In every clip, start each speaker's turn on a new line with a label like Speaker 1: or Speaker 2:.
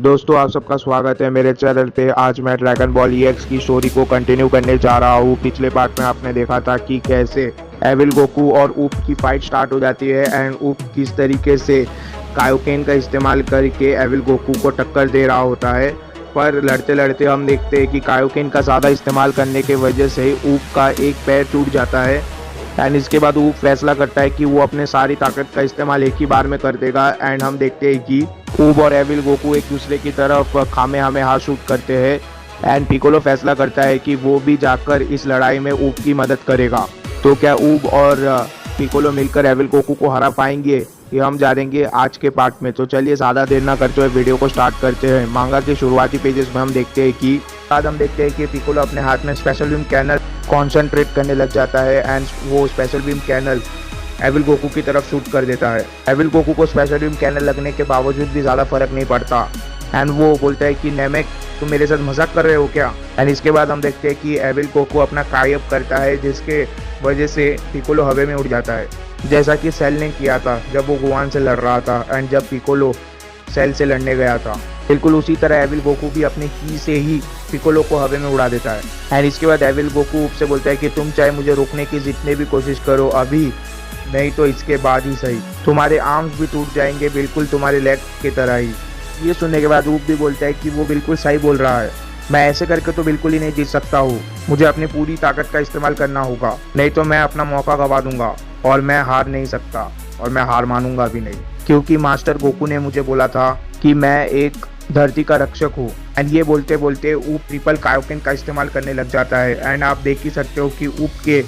Speaker 1: दोस्तों आप सबका स्वागत है मेरे चैनल पे। आज मैं ड्रैगन बॉल EX की स्टोरी को कंटिन्यू करने जा रहा हूँ। पिछले पार्ट में आपने देखा था कि कैसे एविल गोकू और ऊप की फाइट स्टार्ट हो जाती है एंड ऊप किस तरीके से कायोकेन का इस्तेमाल करके एविल गोकू को टक्कर दे रहा होता है। पर लड़ते लड़ते हम देखते हैं कि कायोकेन का ज़्यादा इस्तेमाल करने की वजह से ऊप का एक पैर टूट जाता है एंड इसके बाद ऊप फैसला करता है कि वो अपने सारी ताकत का इस्तेमाल एक ही बार में कर देगा। एंड हम देखते हैं कि ऊब और एविल गोकू एक दूसरे की तरफ खामेहामेहा शूट करते हैं एंड पिकोलो फैसला करता है कि वो भी जाकर इस लड़ाई में ऊब की मदद करेगा। तो क्या ऊब और पिकोलो मिलकर एविल गोकू को हरा पाएंगे, ये हम जानेंगे आज के पार्ट में। तो चलिए ज़्यादा देर ना करते हुए वीडियो को स्टार्ट करते हैं। मांगा के शुरुआती पेजेस में हम देखते हैं कि पिकोलो अपने हाथ में स्पेशल बीम कैनल कॉन्सेंट्रेट करने लग जाता है एंड वो special beam cannon evil Goku की तरफ शूट कर देता है। एविल गोकू को स्पेशल बीम कैनल लगने के बावजूद भी ज़्यादा फर्क नहीं पड़ता एंड वो बोलता है कि नेमेक तुम मेरे साथ मजाक कर रहे हो क्या। एंड इसके बाद हम देखते हैं कि एविल गोकू अपना कायअप करता है जिसके वजह से पिकोलो हवा में उड़ जाता है, जैसा कि सेल ने किया था जब वो गोवान से लड़ रहा था एंड जब पिकोलो सेल से लड़ने गया था। बिल्कुल उसी तरह एविल गोकू भी अपनी की से ही पिकोलो को हवा में उड़ा देता है। एंड इसके बाद एविल गोकू से बोलता है कि तुम चाहे मुझे रोकने की जितने भी कोशिश करो, अभी नहीं तो इसके बाद ही सही तुम्हारे आर्म्स भी टूट जाएंगे, बिल्कुल तुम्हारे लेग की तरह ही। ये सुनने के बाद ऊप भी बोलता है कि वो बिल्कुल सही बोल रहा है, मैं ऐसे करके तो बिल्कुल ही नहीं जीत सकता हूँ, मुझे अपनी पूरी ताकत का इस्तेमाल करना होगा, नहीं तो मैं अपना मौका गवा दूंगा और मैं हार नहीं सकता और मैं हार मानूंगा भी नहीं, क्योंकि मास्टर गोकू ने मुझे बोला था कि मैं एक धरती का रक्षक हूँ। एंड ये बोलते बोलते ऊप ट्रिपल कायोकेन का इस्तेमाल करने लग जाता है एंड आप देख ही सकते हो कि ऊप के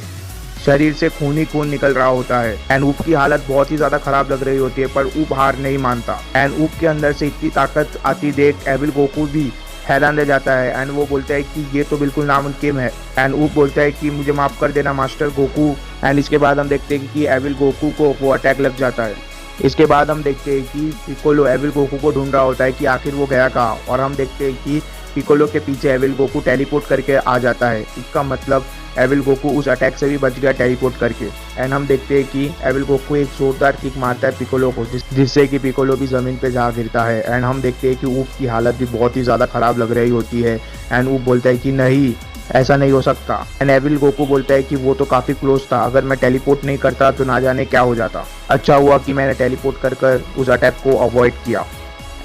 Speaker 1: शरीर से खून ही खून निकल रहा होता है एंड ऊप की हालत बहुत ही ज़्यादा खराब लग रही होती है, पर ऊप हार नहीं मानता एंड ऊप के अंदर से इतनी ताकत आती देख एविल गोकू भी हैरान रह जाता है एंड वो बोलता है कि ये तो बिल्कुल नामुमकिन है। एंड ऊप बोलता है कि मुझे माफ़ कर देना मास्टर गोकू। एंड इसके बाद हम देखते हैं कि एविल गोकू को वो अटैक लग जाता है। इसके बाद हम देखते हैं कि पिकोलो एविल गोकू को ढूंढ रहा होता है कि आखिर वो गया कहाँ, और हम देखते हैं कि पिकोलो के पीछे एविल गोकू टेलीपोर्ट करके आ जाता है। इसका मतलब एविल गोकू उस अटैक से भी बच गया टेलीपोर्ट करके। एंड हम देखते हैं कि एविल गोकू एक जोरदार किक मारता है पिकोलो को, जिससे कि पिकोलो भी ज़मीन पे जा गिरता है। एंड हम देखते हैं कि ऊप की हालत भी बहुत ही ज़्यादा ख़राब लग रही होती है एंड ऊप बोलता है कि नहीं, ऐसा नहीं हो सकता। एंड एविल गोकू बोलता है कि वो तो काफ़ी क्लोज था, अगर मैं टेलीपोर्ट नहीं करता तो ना जाने क्या हो जाता, अच्छा हुआ कि मैंने टेलीपोर्ट कर उस अटैक को अवॉइड किया।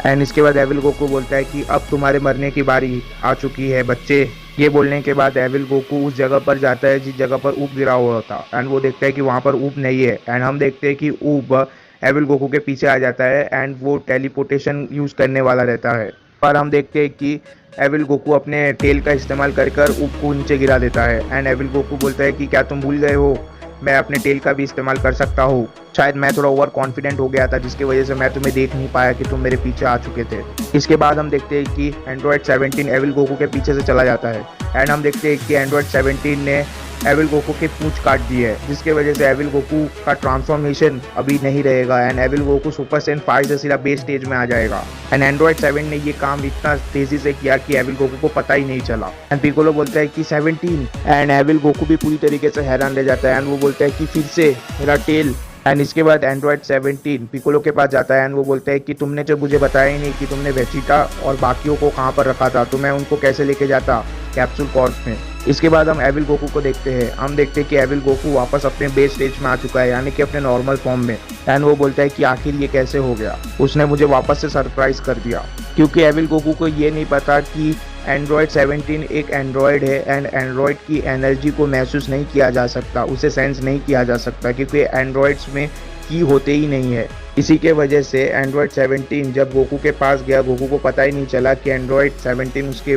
Speaker 1: एंड इसके बाद एविल गोकू बोलता है कि अब तुम्हारे मरने की बारी आ चुकी है बच्चे। ये बोलने के बाद एविल गोकू उस जगह पर जाता है जिस जगह पर ऊप गिरा हुआ था एंड वो देखता है कि वहाँ पर ऊप नहीं है। एंड हम देखते हैं कि ऊप एविल गोकू के पीछे आ जाता है एंड वो टेलीपोर्टेशन यूज़ करने वाला रहता है, पर हम देखते हैं कि एविल गोकू अपने टेल का इस्तेमाल कर ऊप को नीचे गिरा देता है। एंड एविल गोकू बोलता है कि क्या तुम भूल गए हो, मैं अपने टेल का भी इस्तेमाल कर सकता हूँ। शायद मैं थोड़ा ओवर कॉन्फिडेंट हो गया था जिसकी वजह से मैं तुम्हें देख नहीं पाया कि तुम मेरे पीछे आ चुके थे। इसके बाद हम देखते हैं कि एंड्रॉयड 17 एविल गोकू के पीछे से चला जाता है एंड हम देखते हैं कि एंड्रॉयड 17 ने एविल गोकू की पूंछ काट दी है, जिसके वजह से एविल गोकू का ट्रांसफॉर्मेशन अभी नहीं रहेगा and evil Goku super Saiyan 5 से सीधा बेस स्टेज में आ जाएगा। एंड एंड्रॉयड 7 ने ये काम इतना तेजी से किया कि एविल गोकू को पता ही नहीं चला। एंड पिकोलो बोलता है कि 17 एंड एविल गोकू भी पूरी तरीके से हैरान रह जाता है एंड वो बोलता है कि फिर से मेरा टेल। एंड इसके बाद एंड्रॉयड 17 पिकोलो के पास जाता है एंड वो बोलता है कि तुमने जब मुझे बताया ही नहीं कि तुमने वेजिटा और बाकियों को कहाँ पर रखा था, तो मैं उनको कैसे लेके जाता कैप्सूल कॉर्प में। इसके बाद हम एविल गोकू को देखते हैं। हम देखते हैं कि एविल गोकू वापस अपने बेस स्टेज में आ चुका है, यानी कि अपने नॉर्मल फॉर्म में। एंड वो बोलता है कि आखिर ये कैसे हो गया, उसने मुझे वापस से सरप्राइज कर दिया, क्योंकि एविल गोकू को ये नहीं पता कि एंड्रॉयड 17 एक एंड्रॉयड है एंड एंड्रॉयड की एनर्जी को महसूस नहीं किया जा सकता, उसे सेंस नहीं किया जा सकता, क्योंकि एंड्रॉयड्स में की होते ही नहीं है। इसी के वजह से एंड्रॉयड 17 जब गोकू के पास गया, गोकू को पता ही नहीं चला कि एंड्रॉयड 17 उसके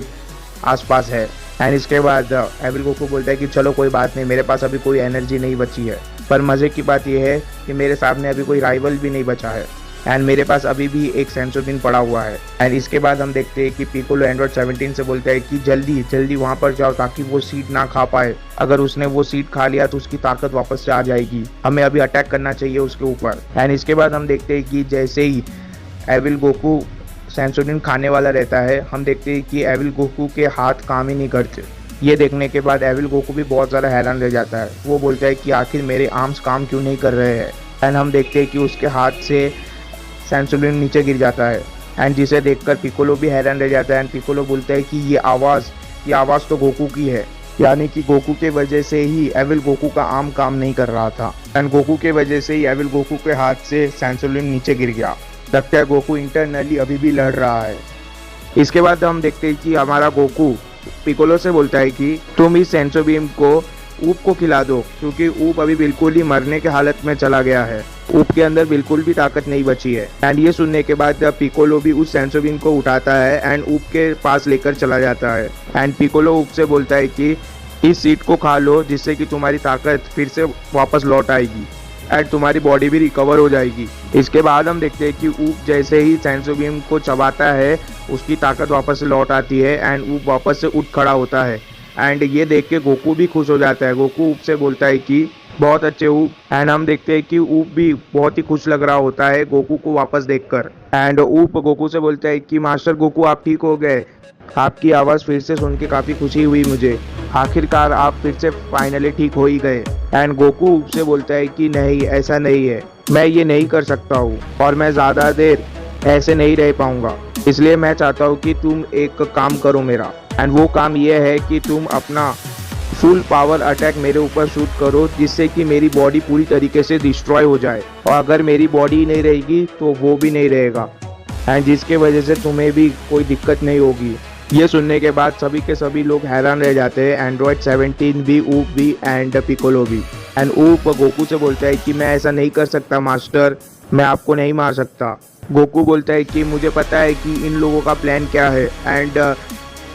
Speaker 1: आसपास है। एंड इसके बाद एविल गोकू बोलता है कि चलो कोई बात नहीं, मेरे पास अभी कोई एनर्जी नहीं बची है, पर मज़े की बात यह है कि मेरे सामने अभी कोई राइवल भी नहीं बचा है एंड मेरे पास अभी भी एक सेंसर पिन पड़ा हुआ है। एंड इसके बाद हम देखते हैं कि पिकोलो एंड्रॉयड 17 से बोलता है कि जल्दी जल्दी वहाँ पर जाओ ताकि वो सीट ना खा पाए, अगर उसने वो सीट खा लिया तो उसकी ताकत वापस से आ जाएगी, हमें अभी अटैक करना चाहिए उसके ऊपर। एंड इसके बाद हम देखते हैं कि जैसे ही एविल गोकू सेंसोडिन खाने वाला रहता है, हम देखते हैं कि एविल गोकू के हाथ काम ही नहीं करते। ये देखने के बाद एविल गोकू भी बहुत ज़्यादा हैरान रह जाता है, वो बोलता है कि आखिर मेरे आर्म्स काम क्यों नहीं कर रहे हैं। एंड हम देखते हैं कि उसके हाथ से सेंसोडिन नीचे गिर जाता है एंड जिसे देखकर पिकोलो भी हैरान रह जाता है एंड पिकोलो बोलता है कि ये आवाज़ तो गोकू की है, यानी कि गोकू के वजह से ही एविल गोकू का आम काम नहीं कर रहा था एंड गोकू के वजह से ही एविल गोकू के हाथ से सैंसोलिन नीचे गिर गया। लगता है गोकू इंटरनली अभी भी लड़ रहा है। इसके बाद हम देखते हैं कि हमारा गोकू पिकोलो से बोलता है कि तुम इस सेंसो बीम को ऊप को खिला दो, क्योंकि ऊप अभी बिल्कुल ही मरने के हालत में चला गया है। ऊप के अंदर बिल्कुल भी ताकत नहीं बची है। एंड ये सुनने के बाद पिकोलो भी उस सेंसो बीम को उठाता है एंड ऊप के पास लेकर चला जाता है एंड पिकोलो ऊप से बोलता है कि इस सीड को खा लो, जिससे कि तुम्हारी ताकत फिर से वापस लौट आएगी एंड तुम्हारी बॉडी भी रिकवर हो जाएगी। इसके बाद हम देखते हैं कि ऊप जैसे ही सेंसो बीम को चबाता है उसकी ताकत वापस से लौट आती है एंड ऊप वापस से उठ खड़ा होता है एंड ये देख के गोकू भी खुश हो जाता है। गोकू ऊप से बोलता है कि बहुत अच्छे ऊप एंड हम देखते हैं कि ऊप भी बहुत ही खुश लग रहा होता है गोकू को वापस देखकर एंड ऊप गोकू से बोलता है कि मास्टर गोकू आप ठीक हो गए, आपकी आवाज़ फिर से सुन के काफ़ी खुशी हुई मुझे, आखिरकार आप फिर से फाइनली ठीक हो ही गए। एंड गोकू ऊप से बोलता है कि नहीं ऐसा नहीं है, मैं ये नहीं कर सकता हूँ और मैं ज़्यादा देर ऐसे नहीं रह पाऊँगा, इसलिए मैं चाहता हूँ कि तुम एक काम करो मेरा एंड वो काम ये है कि तुम अपना फुल पावर अटैक मेरे ऊपर शूट करो, जिससे कि मेरी बॉडी पूरी तरीके से डिस्ट्रॉय हो जाए और अगर मेरी बॉडी नहीं रहेगी तो वो भी नहीं रहेगा एंड जिसके वजह से तुम्हें भी कोई दिक्कत नहीं होगी। ये सुनने के बाद सभी के सभी लोग हैरान रह जाते हैं, एंड्रॉयड 17 भी, ऊप भी एंड पिकोलो भी। एंड ऊप गोकू से बोलता है कि मैं ऐसा नहीं कर सकता मास्टर, मैं आपको नहीं मार सकता। गोकू बोलता है कि मुझे पता है कि इन लोगों का प्लान क्या है एंड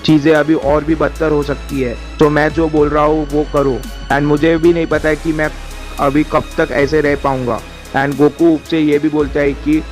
Speaker 1: चीज़ें अभी और भी बदतर हो सकती है, तो मैं जो बोल रहा हूँ वो करो एंड मुझे भी नहीं पता है कि मैं अभी कब तक ऐसे रह पाऊँगा। एंड गोकू ऊप से ये भी बोलता है कि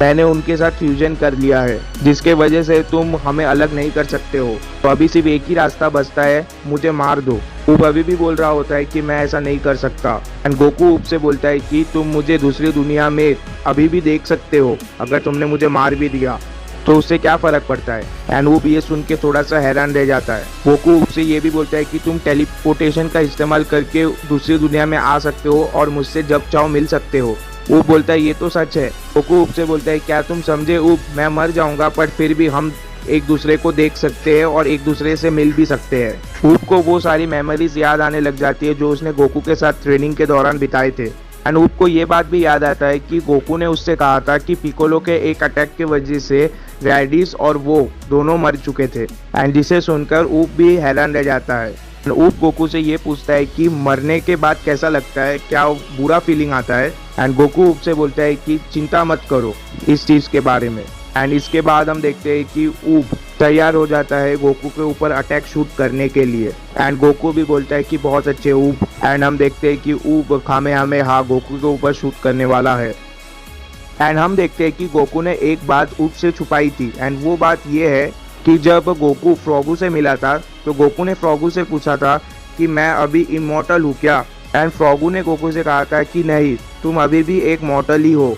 Speaker 1: मैंने उनके साथ फ्यूजन कर लिया है, जिसके वजह से तुम हमें अलग नहीं कर सकते हो, तो अभी सिर्फ एक ही रास्ता बचता है, मुझे मार दो। ऊप अभी भी बोल रहा होता है कि मैं ऐसा नहीं कर सकता एंड गोकू ऊप से बोलता है कि तुम मुझे दूसरी दुनिया में अभी भी देख सकते हो, अगर तुमने मुझे मार भी दिया तो उससे क्या फ़र्क पड़ता है। एंड ऊप ये सुन के थोड़ा सा हैरान रह जाता है। गोकू ऊप से ये भी बोलता है कि तुम टेलीपोर्टेशन का इस्तेमाल करके दूसरी दुनिया में आ सकते हो और मुझसे जब चाहो मिल सकते हो। ऊप बोलता है ये तो सच है। गोकू ऊप से बोलता है क्या तुम समझे ऊप, मैं मर जाऊंगा पर फिर भी हम एक दूसरे को देख सकते हैं और एक दूसरे से मिल भी सकते हैं। ऊप को वो सारी मेमोरीज याद आने लग जाती है जो उसने गोकू के साथ ट्रेनिंग के दौरान बिताए थे एंड ऊप को ये बात भी याद आता है कि गोकू ने उससे कहा था कि पिकोलो के एक अटैक की वजह से रैडिस और वो दोनों मर चुके थे एंड जिसे सुनकर ऊप भी हैरान रह जाता है। ऊप गोकू से ये पूछता है कि मरने के बाद कैसा लगता है, क्या बुरा फीलिंग आता है एंड गोकू ऊप से बोलता है कि चिंता मत करो इस चीज़ के बारे में। एंड इसके बाद हम देखते हैं कि ऊप तैयार हो जाता है गोकू के ऊपर अटैक शूट करने के लिए एंड गोकू भी बोलता है कि बहुत अच्छे ऊप। एंड हम देखते हैं कि ऊप कामेहामेहा गोकू के ऊपर शूट करने वाला है एंड हम देखते हैं कि गोकू ने एक बात ऊप से छुपाई थी एंड वो बात ये है कि जब गोकू फ्रॉगू से मिला था तो गोकू ने फ्रॉगू से पूछा था कि मैं अभी इमॉर्टल हूँ क्या, एंड फ्रॉगू ने गोकू से कहा था कि नहीं तुम अभी भी एक मॉर्टल ही हो।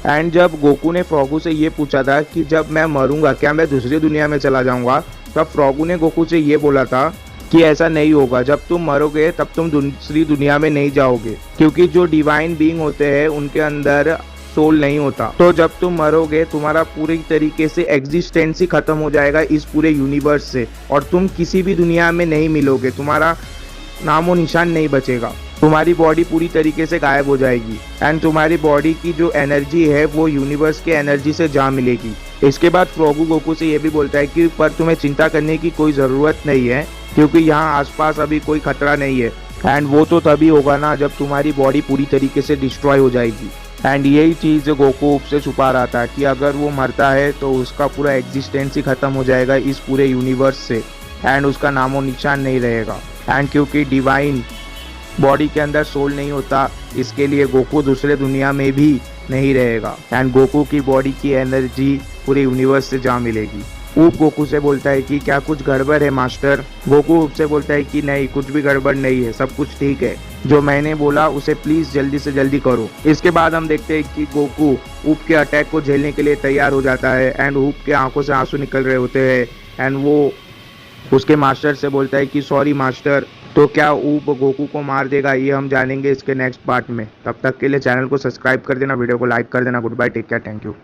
Speaker 1: एंड जब गोकू ने फ्रॉगू से ये पूछा था कि जब मैं मरूंगा क्या मैं दूसरी दुनिया में चला जाऊंगा, तब फ्रॉगू ने गोकू से ये बोला था कि ऐसा नहीं होगा, जब तुम मरोगे तब तुम दूसरी दुनिया में नहीं जाओगे, क्योंकि जो डिवाइन बीइंग होते हैं उनके अंदर सोल नहीं होता, तो जब तुम मरोगे तुम्हारा पूरी तरीके से एग्जिस्टेंस ही खत्म हो जाएगा इस पूरे यूनिवर्स से और तुम किसी भी दुनिया में नहीं मिलोगे, तुम्हारा नामो निशान नहीं बचेगा, तुम्हारी बॉडी पूरी तरीके से गायब हो जाएगी एंड तुम्हारी बॉडी की जो एनर्जी है वो यूनिवर्स के एनर्जी से जा मिलेगी। इसके बाद फ्रॉगू गोकू से ये भी बोलता है कि पर तुम्हें चिंता करने की कोई ज़रूरत नहीं है, क्योंकि यहाँ आसपास अभी कोई खतरा नहीं है एंड वो तो तभी होगा ना जब तुम्हारी बॉडी पूरी तरीके से डिस्ट्रॉय हो जाएगी। एंड यही चीज़ गोकू ऊप से छुपा रहा था कि अगर वो मरता है तो उसका पूरा एग्जिस्टेंस ही ख़त्म हो जाएगा इस पूरे यूनिवर्स से एंड उसका नामो निशान नहीं रहेगा। एंड क्योंकि डिवाइन बॉडी के अंदर सोल नहीं होता, इसके लिए गोकू दूसरे दुनिया में भी नहीं रहेगा एंड गोकू की बॉडी की एनर्जी पूरे यूनिवर्स से जा मिलेगी। ऊप गोकू से बोलता है कि क्या कुछ गड़बड़ है मास्टर। गोकू ऊप से बोलता है कि नहीं कुछ भी गड़बड़ नहीं है, सब कुछ ठीक है, जो मैंने बोला उसे प्लीज़ जल्दी से जल्दी करो। इसके बाद हम देखते हैं कि गोकू ऊप के अटैक को झेलने के लिए तैयार हो जाता है एंड ऊप के आंखों से आंसू निकल रहे होते हैं एंड वो उसके मास्टर से बोलता है कि सॉरी मास्टर। तो क्या ऊप गोकू को मार देगा ये हम जानेंगे इसके नेक्स्ट पार्ट में। तब तक के लिए चैनल को सब्सक्राइब कर देना, वीडियो को लाइक कर देना। Goodbye, take care, thank you.